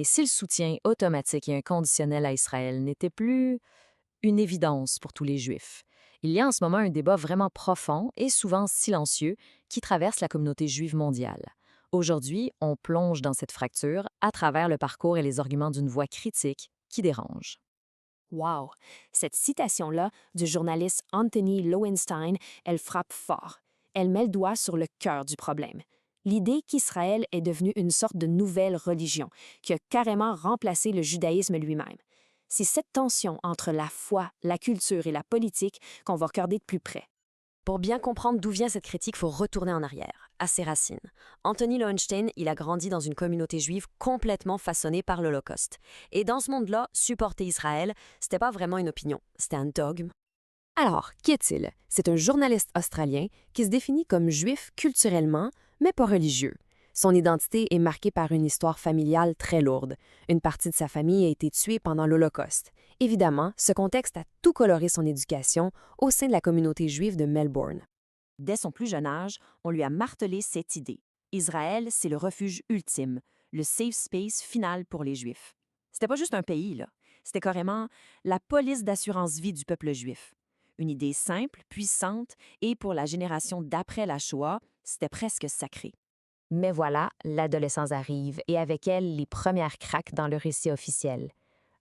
Et si le soutien automatique et inconditionnel à Israël n'était plus une évidence pour tous les Juifs? Il y a en ce moment un débat vraiment profond et souvent silencieux qui traverse la communauté juive mondiale. Aujourd'hui, on plonge dans cette fracture à travers le parcours et les arguments d'une voix critique qui dérange. Wow! Cette citation-là du journaliste Anthony Lowenstein, elle frappe fort. Elle met le doigt sur le cœur du problème. L'idée qu'Israël est devenu une sorte de nouvelle religion, qui a carrément remplacé le judaïsme lui-même. C'est cette tension entre la foi, la culture et la politique qu'on va regarder de plus près. Pour bien comprendre d'où vient cette critique, il faut retourner en arrière, à ses racines. Anthony Lowenstein, il a grandi dans une communauté juive complètement façonnée par l'Holocauste. Et dans ce monde-là, supporter Israël, c'était pas vraiment une opinion, c'était un dogme. Alors, qui est-il? C'est un journaliste australien qui se définit comme juif culturellement, mais pas religieux. Son identité est marquée par une histoire familiale très lourde. Une partie de sa famille a été tuée pendant l'Holocauste. Évidemment, ce contexte a tout coloré son éducation au sein de la communauté juive de Melbourne. Dès son plus jeune âge, on lui a martelé cette idée. Israël, c'est le refuge ultime, le safe space final pour les Juifs. C'était pas juste un pays, là. C'était carrément la police d'assurance vie du peuple juif. Une idée simple, puissante, et pour la génération d'après la Shoah, c'était presque sacré. Mais voilà, l'adolescence arrive et avec elle, les premières craques dans le récit officiel.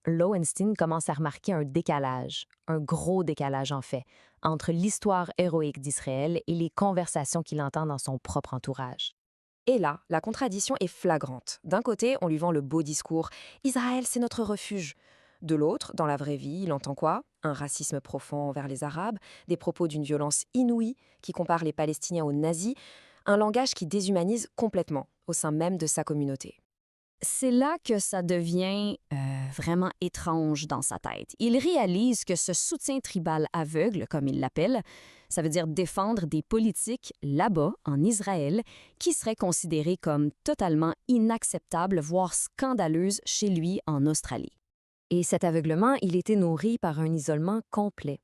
Lowenstein commence à remarquer un décalage, un gros décalage en fait, entre l'histoire héroïque d'Israël et les conversations qu'il entend dans son propre entourage. Et là, la contradiction est flagrante. D'un côté, on lui vend le beau discours Israël, c'est notre refuge. De l'autre, dans la vraie vie, il entend quoi? Un racisme profond envers les Arabes, des propos d'une violence inouïe qui compare les Palestiniens aux nazis, un langage qui déshumanise complètement au sein même de sa communauté. C'est là que ça devient vraiment étrange dans sa tête. Il réalise que ce soutien tribal aveugle, comme il l'appelle, ça veut dire défendre des politiques là-bas, en Israël, qui seraient considérées comme totalement inacceptables, voire scandaleuses chez lui en Australie. Et cet aveuglement, il était nourri par un isolement complet.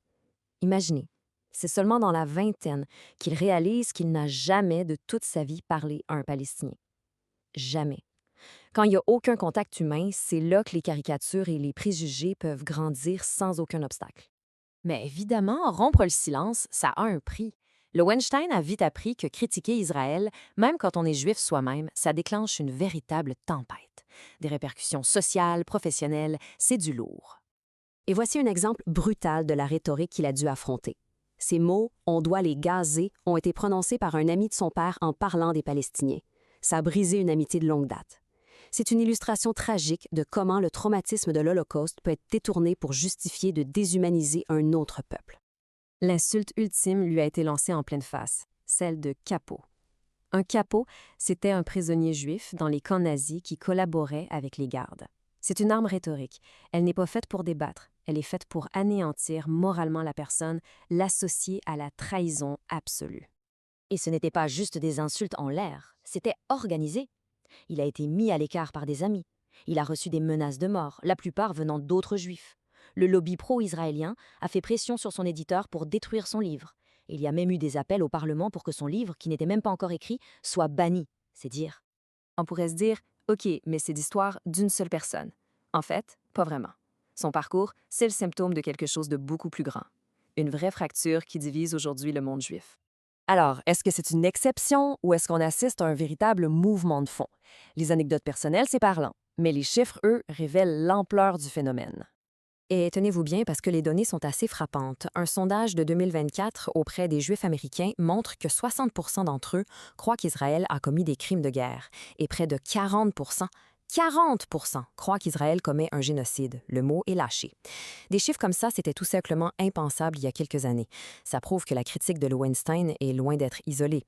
Imaginez, c'est seulement dans la vingtaine qu'il réalise qu'il n'a jamais de toute sa vie parlé à un Palestinien. Jamais. Quand il n'y a aucun contact humain, c'est là que les caricatures et les préjugés peuvent grandir sans aucun obstacle. Mais évidemment, rompre le silence, ça a un prix. Lowenstein a vite appris que critiquer Israël, même quand on est juif soi-même, ça déclenche une véritable tempête. Des répercussions sociales, professionnelles, c'est du lourd. Et voici un exemple brutal de la rhétorique qu'il a dû affronter. Ces mots, on doit les gazer, ont été prononcés par un ami de son père en parlant des Palestiniens. Ça a brisé une amitié de longue date. C'est une illustration tragique de comment le traumatisme de l'Holocauste peut être détourné pour justifier de déshumaniser un autre peuple. L'insulte ultime lui a été lancée en pleine face, celle de capot. Un capot, c'était un prisonnier juif dans les camps nazis qui collaborait avec les gardes. C'est une arme rhétorique. Elle n'est pas faite pour débattre. Elle est faite pour anéantir moralement la personne, l'associer à la trahison absolue. Et ce n'était pas juste des insultes en l'air, c'était organisé. Il a été mis à l'écart par des amis. Il a reçu des menaces de mort, la plupart venant d'autres juifs. Le lobby pro-israélien a fait pression sur son éditeur pour détruire son livre. Il y a même eu des appels au Parlement pour que son livre, qui n'était même pas encore écrit, soit banni. C'est dire. On pourrait se dire, OK, mais c'est l'histoire d'une seule personne. En fait, pas vraiment. Son parcours, c'est le symptôme de quelque chose de beaucoup plus grand. Une vraie fracture qui divise aujourd'hui le monde juif. Alors, est-ce que c'est une exception ou est-ce qu'on assiste à un véritable mouvement de fond? Les anecdotes personnelles, c'est parlant, mais les chiffres, eux, révèlent l'ampleur du phénomène. Et tenez-vous bien parce que les données sont assez frappantes. Un sondage de 2024 auprès des Juifs américains montre que 60 d'entre eux croient qu'Israël a commis des crimes de guerre et près de 40 croient qu'Israël commet un génocide. Le mot est lâché. Des chiffres comme ça, c'était tout simplement impensable il y a quelques années. Ça prouve que la critique de Lowenstein est loin d'être isolée.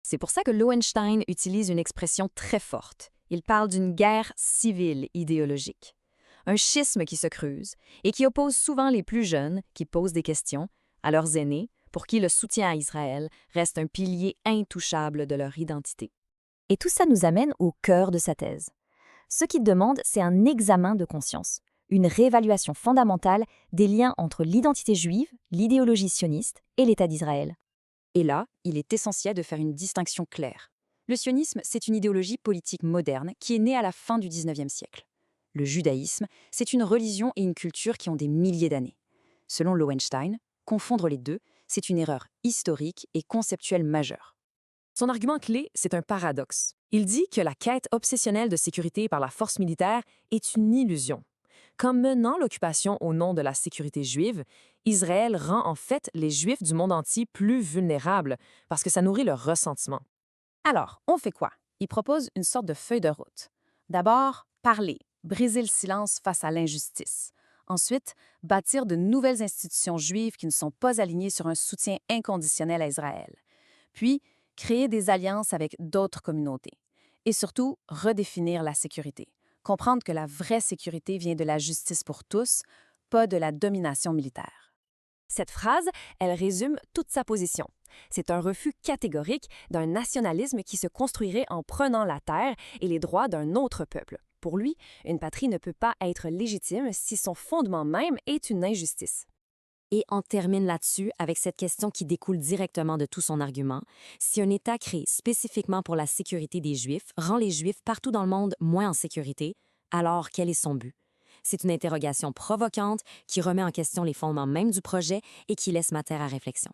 C'est pour ça que Lowenstein utilise une expression très forte. Il parle d'une guerre civile idéologique. Un schisme qui se creuse et qui oppose souvent les plus jeunes, qui posent des questions, à leurs aînés, pour qui le soutien à Israël reste un pilier intouchable de leur identité. Et tout ça nous amène au cœur de sa thèse. Ce qu'il demande, c'est un examen de conscience, une réévaluation fondamentale des liens entre l'identité juive, l'idéologie sioniste et l'État d'Israël. Et là, il est essentiel de faire une distinction claire. Le sionisme, c'est une idéologie politique moderne qui est née à la fin du XIXe siècle. Le judaïsme, c'est une religion et une culture qui ont des milliers d'années. Selon Lowenstein, confondre les deux, c'est une erreur historique et conceptuelle majeure. Son argument clé, c'est un paradoxe. Il dit que la quête obsessionnelle de sécurité par la force militaire est une illusion. Qu'en menant l'occupation au nom de la sécurité juive, Israël rend en fait les Juifs du monde entier plus vulnérables parce que ça nourrit leur ressentiment. Alors, on fait quoi? Il propose une sorte de feuille de route. D'abord, parler, briser le silence face à l'injustice. Ensuite, bâtir de nouvelles institutions juives qui ne sont pas alignées sur un soutien inconditionnel à Israël. Puis, créer des alliances avec d'autres communautés. Et surtout, redéfinir la sécurité. Comprendre que la vraie sécurité vient de la justice pour tous, pas de la domination militaire. Cette phrase, elle résume toute sa position. C'est un refus catégorique d'un nationalisme qui se construirait en prenant la terre et les droits d'un autre peuple. Pour lui, une patrie ne peut pas être légitime si son fondement même est une injustice. Et on termine là-dessus avec cette question qui découle directement de tout son argument. Si un État créé spécifiquement pour la sécurité des Juifs rend les Juifs partout dans le monde moins en sécurité, alors quel est son but? C'est une interrogation provocante qui remet en question les fondements même du projet et qui laisse matière à réflexion.